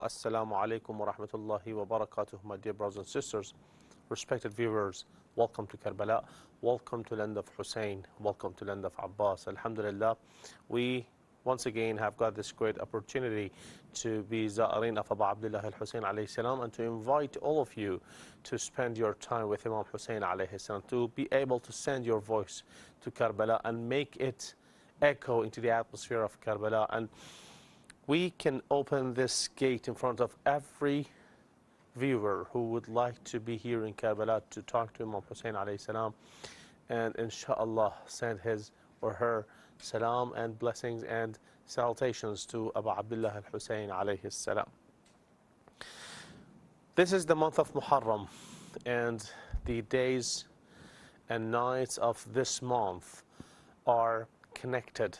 Assalamu alaikum wa rahmatullahi wa barakatuh, my dear brothers and sisters, respected viewers. Welcome to Karbala, welcome to land of Hussein, welcome to land of Abbas. Alhamdulillah, we once again have got this great opportunity to be Za'arin of Abu Abdullah al-Hussein alayhi salam, and to invite all of you to spend your time with Imam Hussein alayhi salam, to be able to send your voice to Karbala and make it echo into the atmosphere of Karbala. And we can open this gate in front of every viewer who would like to be here in Karbala to talk to Imam Hussein alayhi salam, and inshallah send his or her salam and blessings and salutations to Abu Abdullah al-Hussein alayhi salam. This is the month of Muharram, and the days and nights of this month are connected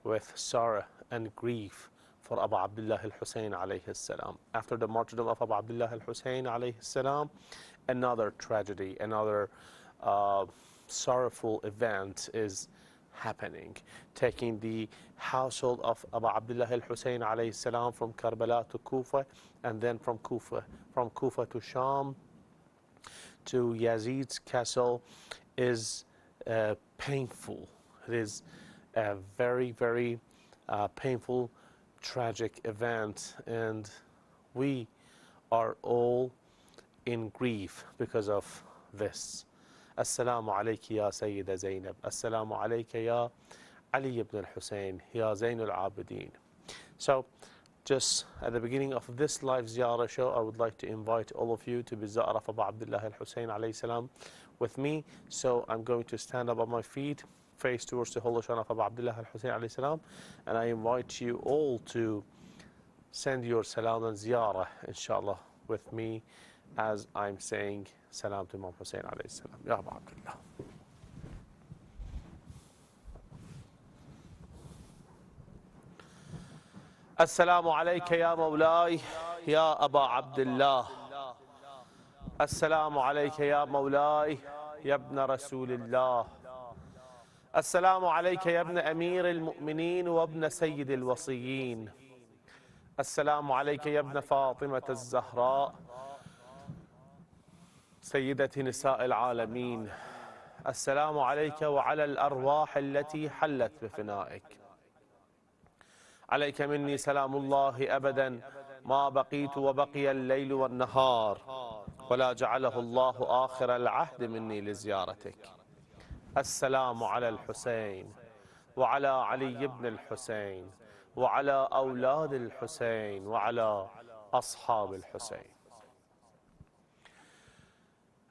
with sorrow and grief for Abu Abdullah al-Hussein alayhi salam. After the martyrdom of Abu Abdullah al-Hussein alayhi salam, another tragedy, another sorrowful event is happening, taking the household of Abu Abdullah al-Hussein alayhi salam from Karbala to Kufa, and then from Kufa to Sham to Yazid's castle is painful. It is a very, very painful, tragic event, and we are all in grief because of this. Assalamu alayki ya Sayyida Zainab. Assalamu alayka ya Ali ibn al-Hussein, ya Zain al-Abidin. So, just at the beginning of this live ziyarah show, I would like to invite all of you to be ziyarah of Abu Abdullah al-Hussein alayhi salam with me. So I'm going to stand up on my feet, face towards the holy shrine of Abu Abdullah al-Hussein alayhi salam, and I invite you all to send your salam and ziyarah, inshallah, with me as I'm saying salam to Imam Hussein alayhi salam. Ya Abu Abdullah. Assalamu alayka ya Mawlai, ya Abu Abdullah. Assalamu alayka ya Mawlai, ya ibn Rasulillah. السلام عليك يا ابن أمير المؤمنين وابن سيد الوصيين. السلام عليك يا ابن فاطمة الزهراء سيدة نساء العالمين. السلام عليك وعلى الأرواح التي حلت بفنائك. عليك مني سلام الله أبدا ما بقيت وبقي الليل والنهار، ولا جعله الله آخر العهد مني لزيارتك. السلام على الحسين وعلى علي بن الحسين وعلى أولاد الحسين وعلى أصحاب الحسين.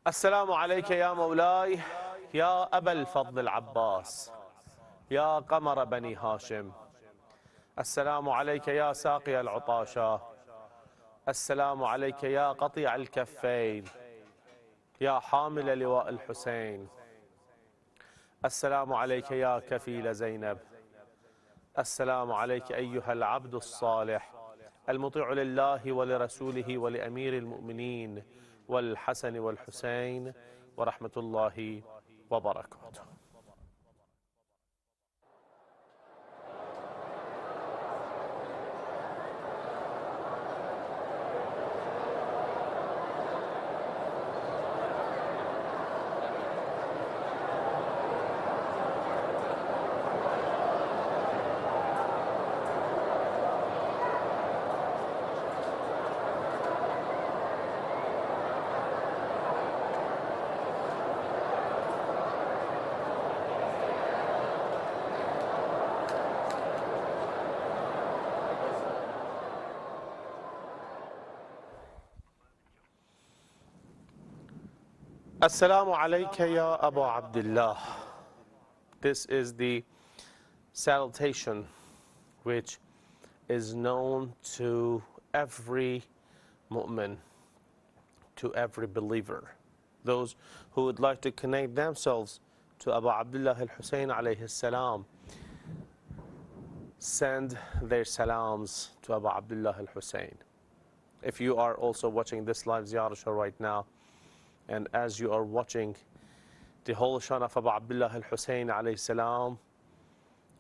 السلام عليك يا مولاي يا أبا الفضل العباس، يا قمر بني هاشم. السلام عليك يا ساقي العطاشة. السلام عليك يا قطيع الكفين، يا حامل لواء الحسين. السلام عليك يا كفيل زينب. السلام عليك أيها العبد الصالح المطيع لله ولرسوله ولأمير المؤمنين والحسن والحسين ورحمة الله وبركاته. Assalamu alayka ya Abu Abdullah. This is the salutation which is known to every mu'min, to every believer. Those who would like to connect themselves to Abu Abdullah al-Hussein alayhi salam, send their salams to Abu Abdullah al-Hussein. If you are also watching this live ziyarah show right now, and as you are watching the whole shrine of Abu Abdullah al-Hussein alayhi salam,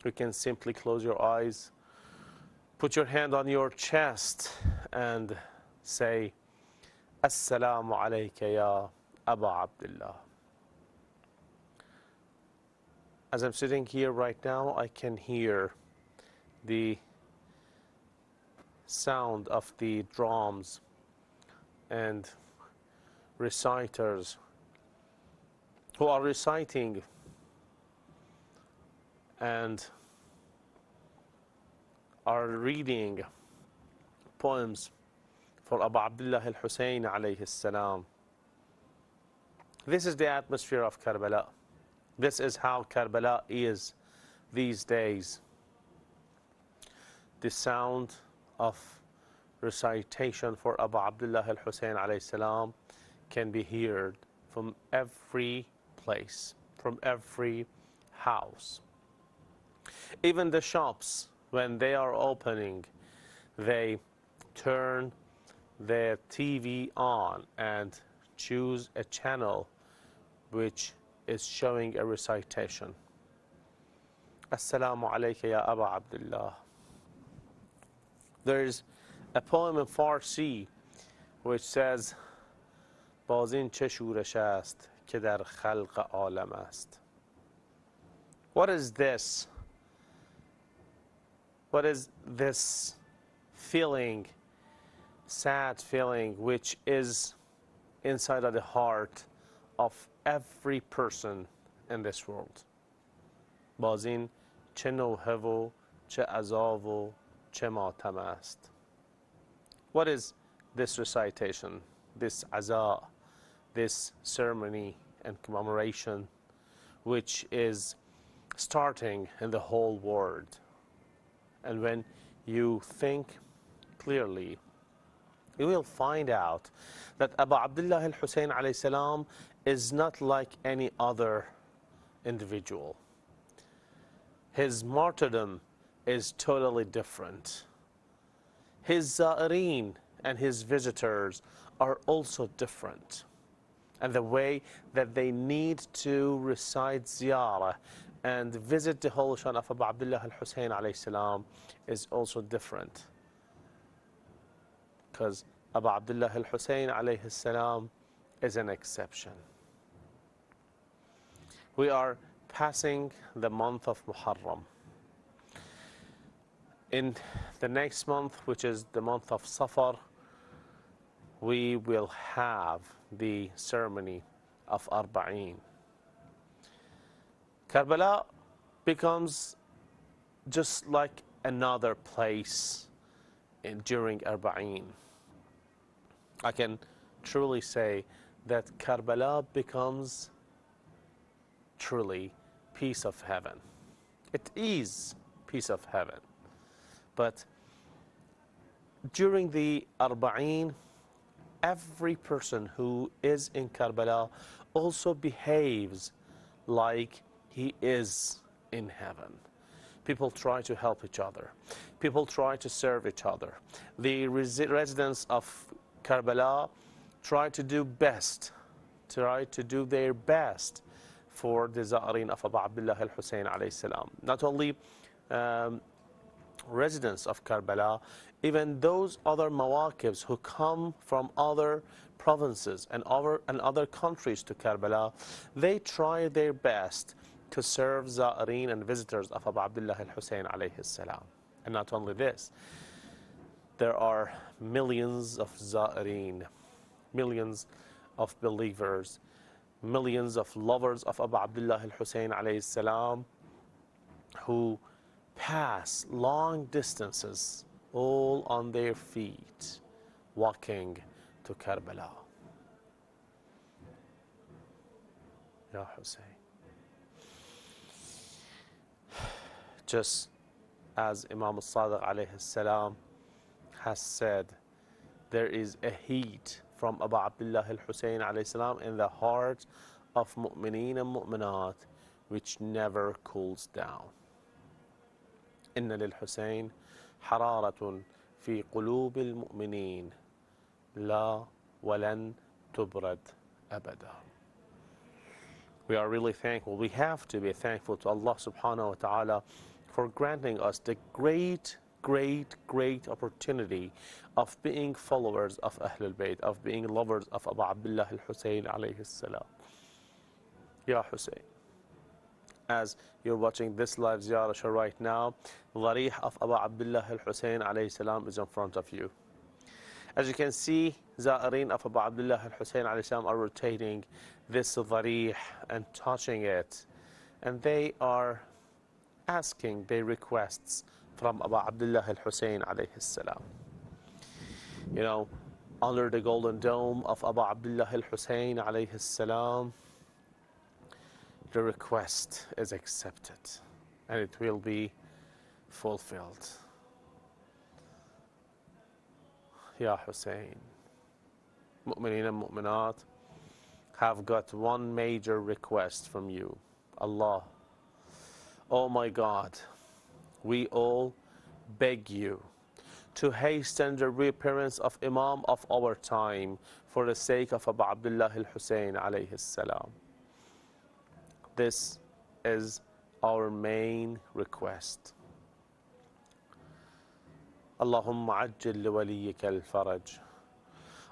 you can simply close your eyes, put your hand on your chest, and say, Assalamu alayka ya Aba Abdullah. As I'm sitting here right now, I can hear the sound of the drums and reciters who are reciting and are reading poems for Abu Abdullah al-Hussein alayhi salam. This is the atmosphere of Karbala. This is how Karbala is these days. The sound of recitation for Abu Abdullah al-Hussein alayhi salam can be heard from every place, from every house. Even the shops, when they are opening, they turn their TV on and choose a channel which is showing a recitation. Assalamu alayka ya Aba Abdullah. There is a poem in Farsi which says, Bazin che shurash ast ke dar khalq alam ast. What is this? What is this feeling, sad feeling, which is inside of the heart of every person in this world? Bazin che nohevo, che azavo, che matam ast. What is this recitation, this azah, this ceremony and commemoration, which is starting in the whole world? And when you think clearly, you will find out that Abu Abdullah al-Hussein alayhi salam is not like any other individual. His martyrdom is totally different. His za'ireen and his visitors are also different. And the way that they need to recite ziyarah and visit the holy shrine of Abu Abdullah al-Hussein alayhi salam is also different. Because Abu Abdullah al-Hussein alayhi salam is an exception. We are passing the month of Muharram. In the next month, which is the month of Safar, we will have the ceremony of Arba'een. Karbala becomes just like another place during Arba'een. I can truly say that Karbala becomes truly piece of heaven. It is piece of heaven. But during the Arba'een, every person who is in Karbala also behaves like he is in heaven. People try to help each other. People try to serve each other. The residents of Karbala try to do their best for the Za'ireen of Abu Abdullah al-Hussein alayhi salam. Not only residents of Karbala, even those other mawaqibs who come from other provinces and other countries to Karbala, they try their best to serve Za'ireen and visitors of Abu Abdullah al-Hussein alayhi salam. And not only this, there are millions of Za'ireen, millions of believers, millions of lovers of Abu Abdullah al-Hussein alayhi salam who pass long distances all on their feet walking to Karbala. Ya Hussein. Just as Imam Sadiq alayhi salam has said, there is a heat from Abu Abdullah al-Hussein alayhi salam in the heart of mu'mineen and mu'minat which never cools down. إن للحسين حرارة في قلوب المؤمنين لا ولن تبرد أبدا. We are really thankful. We have to be thankful to Allah subhanahu wa ta'ala for granting us the great great opportunity of being followers of Ahlul Bayt, of being lovers of Abu Abdullah al-Hussein alayhi salam. Ya Hussein, as you're watching this live ziyarah right now, the Dharih of Abu Abdullah al-Hussein alayhi salam is in front of you. As you can see, Za'ireen of Abu Abdullah al-Hussein alayhi salam are rotating this Dharih and touching it, and they are asking their requests from Abu Abdullah al-Hussein alayhi salam. You know, under the golden dome of Abu Abdullah al-Hussein alayhi salam, the request is accepted and it will be fulfilled. Ya Hussein, Mu'mineen and Mu'minat have got one major request from you. Allah, oh my God, we all beg you to hasten the reappearance of Imam of our time for the sake of Abu Abdullah al-Hussein alayhi salam. This is our main request. اللهم عجل لوليك الفرج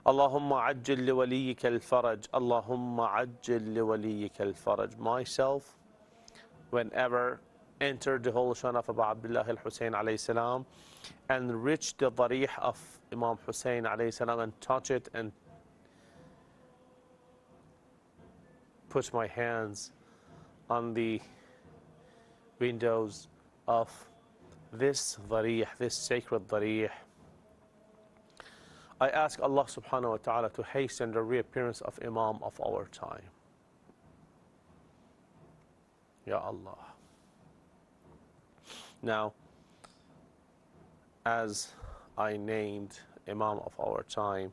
اللهم عجل لوليك الفرج اللهم عجل لوليك الفرج. Myself, whenever enter the holy shrine of Abu Abdullah al-Hussein alayhi salam and reach the Dharih of Imam Hussein alayhi salam and touch it and put my hands on the windows of this Dharih, this sacred Dharih, I ask Allah subhanahu wa ta'ala to hasten the reappearance of Imam of our time. Ya Allah. Now, as I named Imam of our time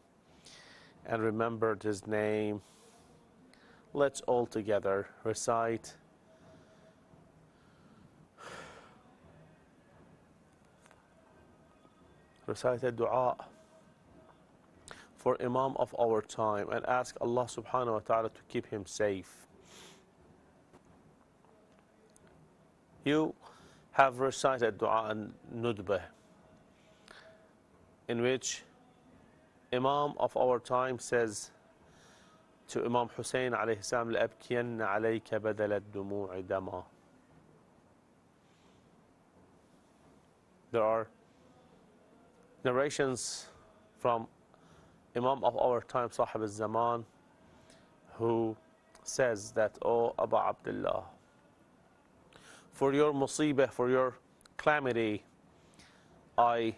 and remembered his name, let's all together recite a dua for Imam of our time and ask Allah subhanahu wa ta'ala to keep him safe. You have recited dua and nudbah, in which Imam of our time says to Imam Hussein alayhi salam, لأبكين عليك بدل الدموع دما. There are narrations from Imam of our time, Sahib al-Zaman, who says that, "O Abu Abdullah, for your musibah, for your calamity, I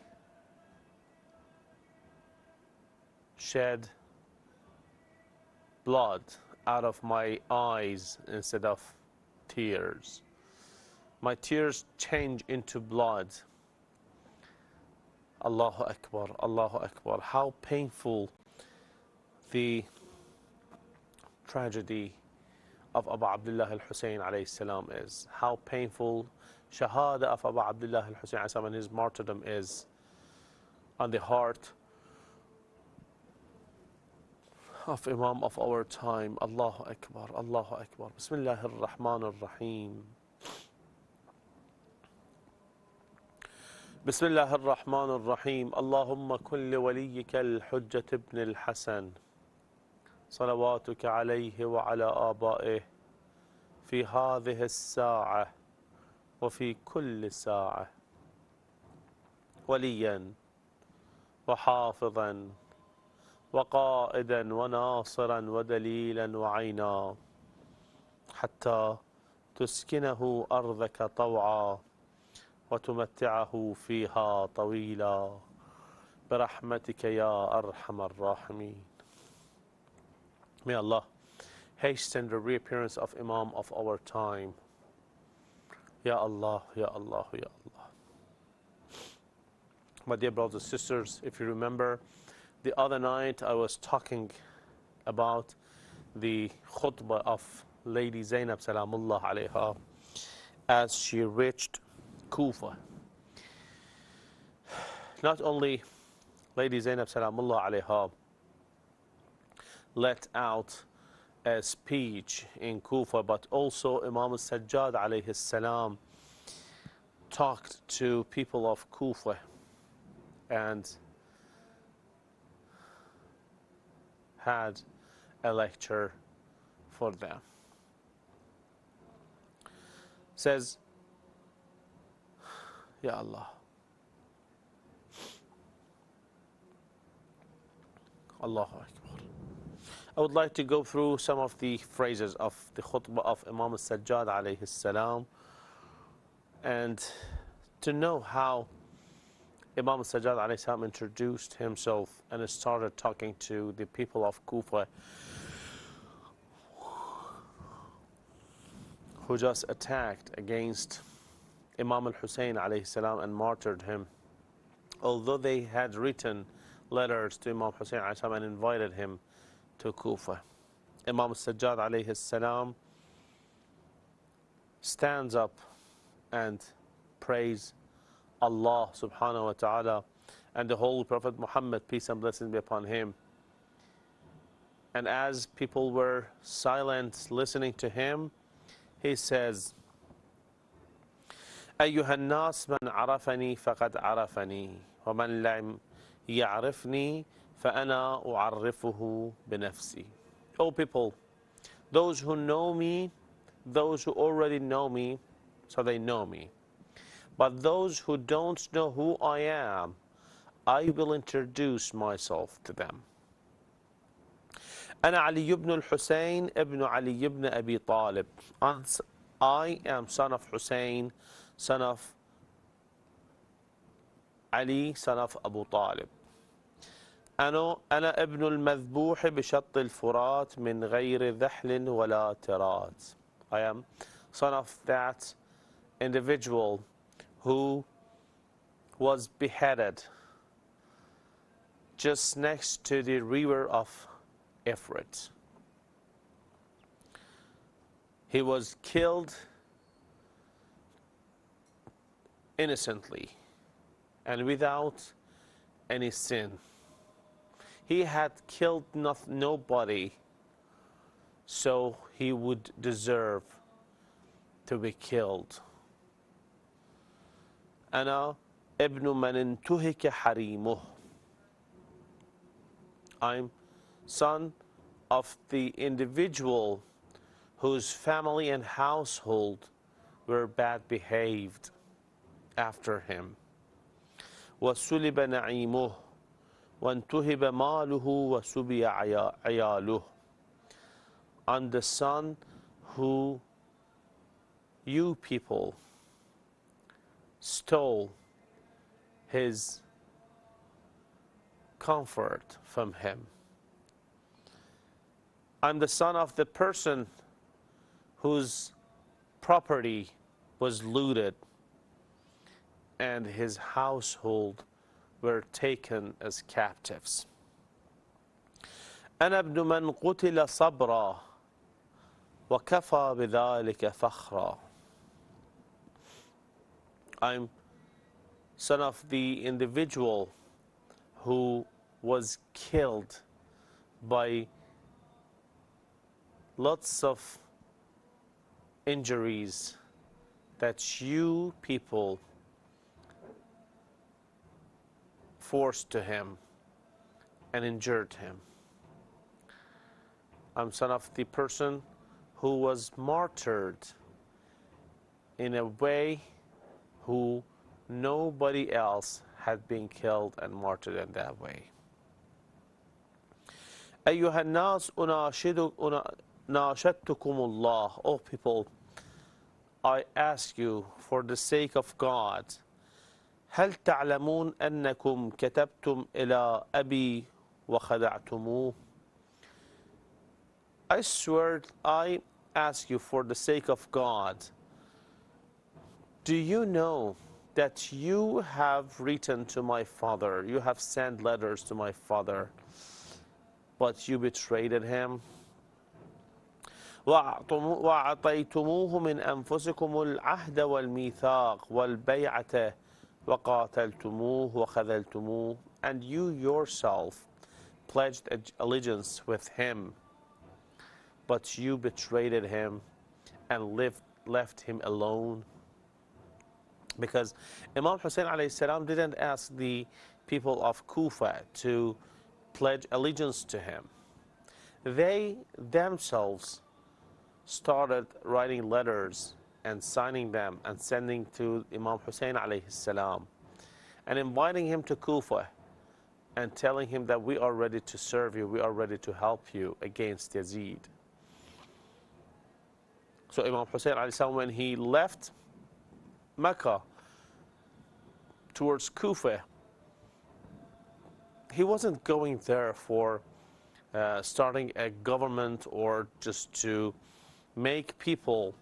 shed blood out of my eyes instead of tears. My tears change into blood." Allahu Akbar, Allahu Akbar. How painful the tragedy of Abu Abdullah al-Hussein alayhi salam is. How painful Shahada of Abu Abdullah al-Hussein alayhi salam and his martyrdom is on the heart of Imam of our time. Allahu Akbar, Allahu Akbar. Bismillah ar-Rahman ar-Rahim. بسم الله الرحمن الرحيم. اللهم كن لوليك الحجة ابن الحسن صلواتك عليه وعلى آبائه في هذه الساعة وفي كل ساعة وليا وحافظا وقائدا وناصرا ودليلا وعينا حتى تسكنه أرضك طوعا وتمتعه فيها طويلا برحمتك يا أرحم الراحمين. May Allah hasten the reappearance of Imam of our time. Ya Allah, Ya Allah, Ya Allah. My dear brothers and sisters, if you remember, the other night I was talking about the khutbah of Lady Zainab Salamullah alayha as she reached Kufa. Not only Lady Zainab Salamullah alayha let out a speech in Kufa, but also Imam al-Sajjad alayhi salam talked to people of Kufa and had a lecture for them. Says, Ya Allah, Allahu Akbar. I would like to go through some of the phrases of the khutbah of Imam Sajjad alayhi salam, and to know how Imam Sajjad alayhi salam introduced himself and started talking to the people of Kufa who just attacked against Imam Hussein alayhi salam and martyred him. Although they had written letters to Imam Hussein alayhi salam and invited him to Kufa, Imam Sajjad alayhi salam stands up and praise Allah subhanahu wa ta'ala and the Holy Prophet Muhammad, peace and blessings be upon him. And as people were silent listening to him, he says, أيها الناس من عرفني فقد عرفني ومن لم يعرفني فأنا أعرفه بنفسي. O people, those who know me, those who already know me, so they know me. But those who don't know who I am, I will introduce myself to them. أنا علي بن الحسين ابن علي بن أبي طالب. I am son of Hussein, son of Ali, son of Abu Talib. أنا ابن المذبوح بشط الفرات من غير ذحل ولا ترات. I am son of that individual who was beheaded just next to the river of Ifrit. He was killed innocently and without any sin. He had killed nobody, so he would deserve to be killed. أنا ابن من انتهك حريمه. I'm son of the individual whose family and household were bad behaved after him. وسلب نعيمه وانتهب ماله وسبي عياله. I'm the son who you people stole his comfort from him. I'm the son of the person whose property was looted and his household were taken as captives. أنا ابن من قتل صبرا وكفى بذلك فخرا. I'm son of the individual who was killed by lots of injuries that you people forced to him and injured him. I'm son of the person who was martyred in a way who nobody else had been killed and martyred in that way. أيها الناس ناشدتكم الله. O people, I ask you for the sake of God, هل تعلمون أنكم كتبتم إلى أبي وخدعتموه. I swear, I ask you for the sake of God, do you know that you have written to my father, you have sent letters to my father, but you betrayed him? وأعطيتموه من أنفسكم العهد والميثاق والبيعة وقاتلتموه وخذلتموه. And you yourself pledged allegiance with him, but you betrayed him and left him alone. Because Imam Hussein alayhi salam didn't ask the people of Kufa to pledge allegiance to him. They themselves started writing letters and signing them and sending to Imam Hussein alayhi salam and inviting him to Kufa and telling him that we are ready to serve you, we are ready to help you against Yazid. So Imam Hussein alayhi salam, when he left Mecca towards Kufa, he wasn't going there for starting a government or just to make people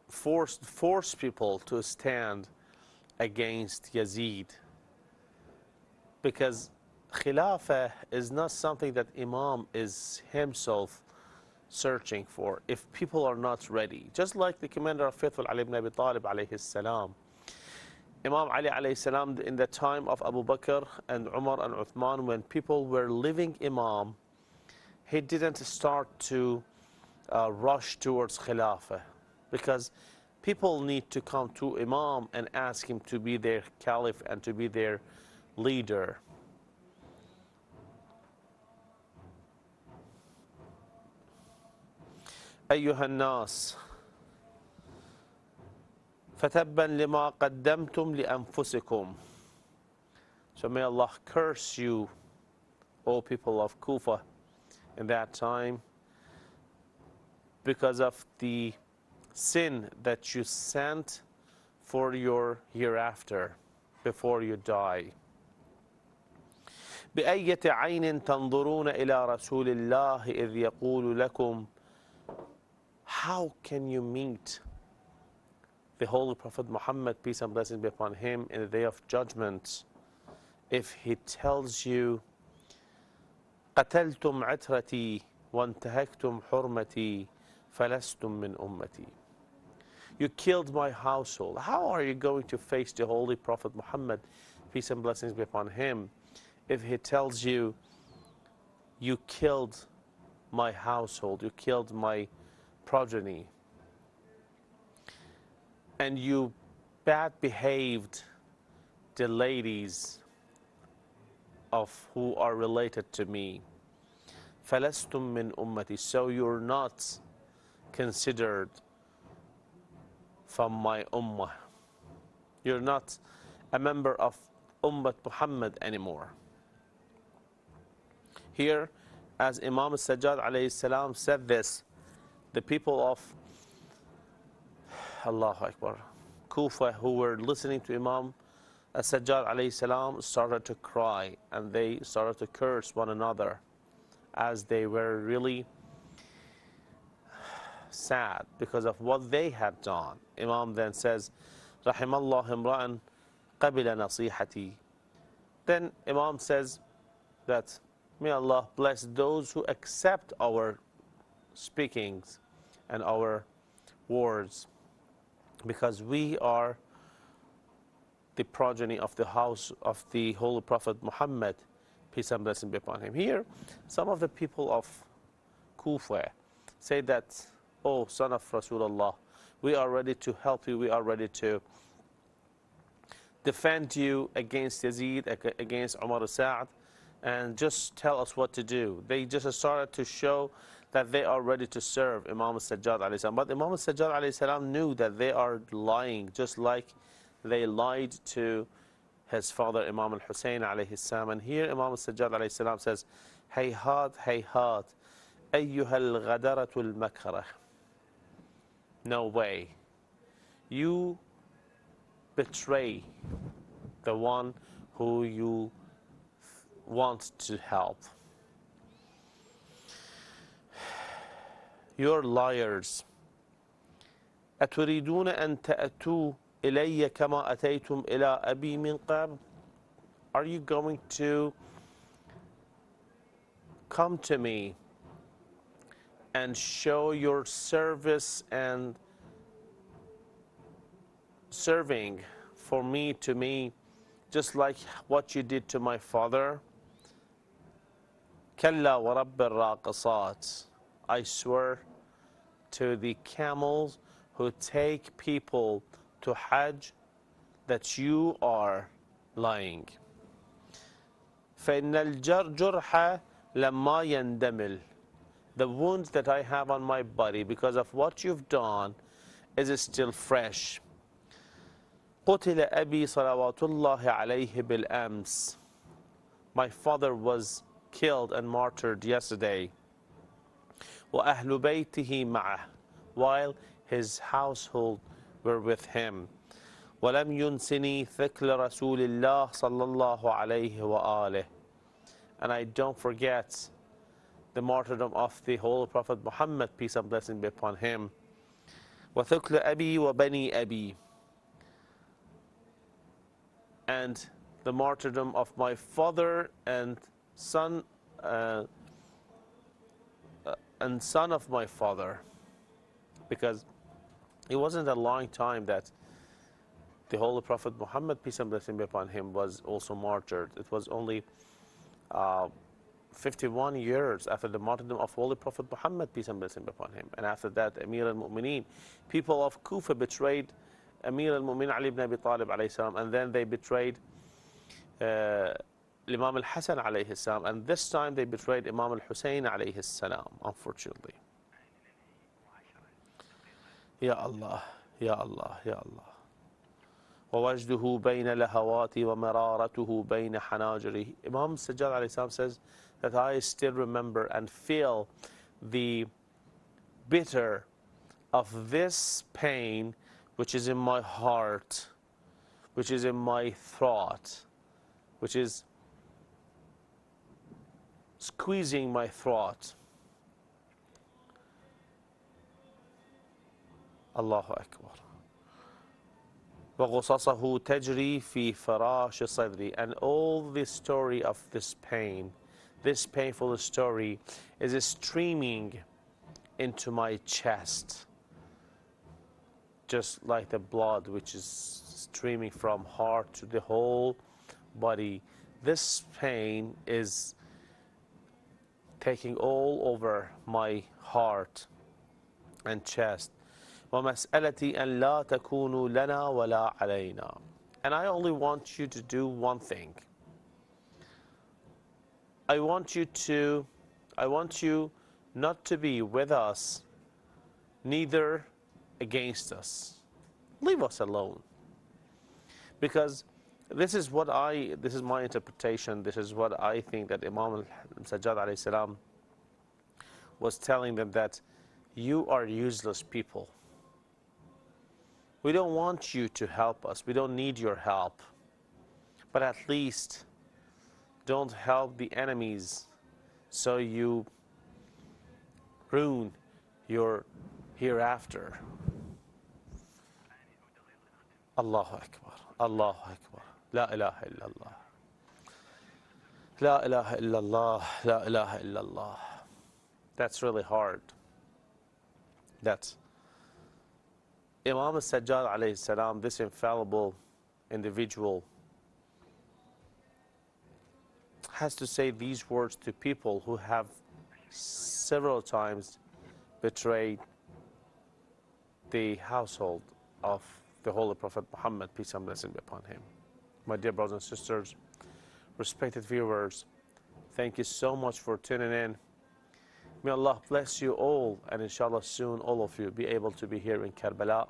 force people to stand against Yazid, because Khilafah is not something that Imam is himself searching for if people are not ready. Just like the commander of faithful Ali ibn Abi Talib alayhi salam. Imam Ali alayhi salam, in the time of Abu Bakr and Umar and Uthman, when people were leaving Imam, he didn't start to rush towards Khilafah, because people need to come to Imam and ask him to be their caliph and to be their leader. أيها الناس فتبا لما قدمتم لأنفسكم. So may Allah curse you, O people of Kufa, in that time, because of the sin that you sent for your hereafter, before you die. بأية عين تنظرون إلى رسول الله إذ يقول لكم. How can you meet the Holy Prophet Muhammad, peace and blessings be upon him, in the day of judgment, if he tells you, قتلتم عترتي وانتهكتم حرمتي فلستم من أمتي. You killed my household. How are you going to face the Holy Prophet Muhammad, peace and blessings be upon him, if he tells you, you killed my household, you killed my progeny, and you bad behaved the ladies of who are related to me? فَلَسْتُم مِّن أُمَّتِي. So you're not considered from my ummah. You're not a member of Ummat Muhammad anymore. Here, as Imam Sajjad alayhi salam said this, the people of Allahu Akbar, Kufa, who were listening to Imam Sajjad alayhi salam, started to cry and they started to curse one another as they were really sad because of what they had done. Imam then says, Rahimallahu imra'an qabila nasihati. Then Imam says that, may Allah bless those who accept our speakings and our words, because we are the progeny of the house of the Holy Prophet Muhammad, peace and blessing be upon him. Here, some of the people of Kufa say that, oh, son of Rasulullah, we are ready to help you, we are ready to defend you against Yazid, against Umar Sa'd, and just tell us what to do. They just started to show that they are ready to serve Imam Sajjad alayhi salam. But Imam Sajjad alayhi salam knew that they are lying, just like they lied to his father Imam Hussein alayhi salam. And here Imam Sajjad alayhi salam says, Hayhat, hayhat, ayyuha al-ghadaratu al-makrah. No way. You betray the one who you want to help. You're liars. أتريدون أن تأتوا إلي كما أتيتم إلى أبي من قبل? Are you going to come to me and show your service and serving for me to me, just like what you did to my father? كلا ورب الراقصات. I swear to the camels who take people to Hajj that you are lying. فَإِنَّ الْجُرْحَ لَمَّا يَنْدَمِلْ. The wounds that I have on my body because of what you've done is still fresh. قُتِلَ أَبِي صَلَوَاتُ اللَّهِ عَلَيْهِ بِالْأَمْسِ. My father was killed and martyred yesterday. وَأَهْلُ بَيْتِهِ مَعَهُ. While his household were with him. وَلَمْ يُنْسِنِي ثِقْلَ رَسُولِ اللَّهِ صَلَّى اللَّهُ عَلَيْهِ وَآلِهِ. And I don't forget the martyrdom of the Holy Prophet Muhammad, peace and blessing be upon him. وَثُقْلَ أَبِي وَبَنِي أَبِي. And the martyrdom of my father and son of my father, because it wasn't a long time that the Holy Prophet Muhammad, peace and blessing be upon him, was also martyred. It was only 51 years after the martyrdom of Holy Prophet Muhammad, peace and blessing be upon him. And after that, Amir al-Mu'mineen, people of Kufa betrayed Amir al-Mu'mineen Ali ibn Abi Talib alayhi salam, and then they betrayed Imam al-Hasan alayhi salam, and this time they betrayed Imam al-Hussein alayhi salam, unfortunately. Ya Allah, Ya Allah, Ya Allah. وَوَجْدُهُ بَيْنَ لَهَوَاتِ وَمَرَارَتُهُ بَيْنَ حَنَاجِرِهِ. Imam Sajjad alayhi salam says that I still remember and feel the bitter of this pain which is in my heart, which is in my throat, which is squeezing my throat. Allahu Akbar. وَغُصَصَهُ تَجْرِي فِي فَرَاشِ صَدْرِي. And all the story of this pain, this painful story, is streaming into my chest, just like the blood which is streaming from heart to the whole body. This pain is taking all over my heart and chest. وَمَسْأَلَتِي أَنْ لَا تَكُونُوا لَنَا وَلَا عَلَيْنَا. And I only want you to do one thing. I want you not to be with us, neither against us. Leave us alone. Because this is my interpretation, this is what I think that Imam Sajjad alayhi salam was telling them, that you are useless people. We don't want you to help us. We don't need your help. But at least don't help the enemies so you ruin your hereafter. Allahu Akbar. Allahu Akbar. La ilaha illallah. La ilaha illallah. La ilaha illallah. That's really hard. That's Imam Sajjad alayhi salam, this infallible individual, has to say these words to people who have several times betrayed the household of the Holy Prophet Muhammad, peace and blessing be upon him. My dear brothers and sisters, respected viewers, thank you so much for tuning in. May Allah bless you all, and inshallah soon all of you be able to be here in Karbala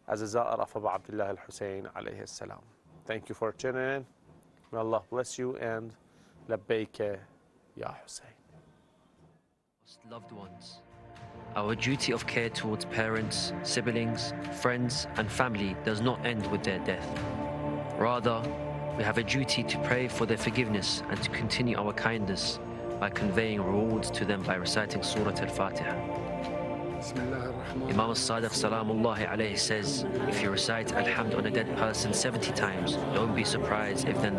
as a Za'ar of Abu Abdullah al-Hussein alayhi salam. Thank you for tuning in. May Allah bless you, and labbaika ya Hussein. Loved ones. Our duty of care towards parents, siblings, friends and family does not end with their death. Rather, we have a duty to pray for their forgiveness and to continue our kindness by conveying rewards to them by reciting Surah Al-Fatiha. Imam al-Sadiq Salamullahi alayhi says, if you recite Alhamd on a dead person 70 times, don't be surprised if then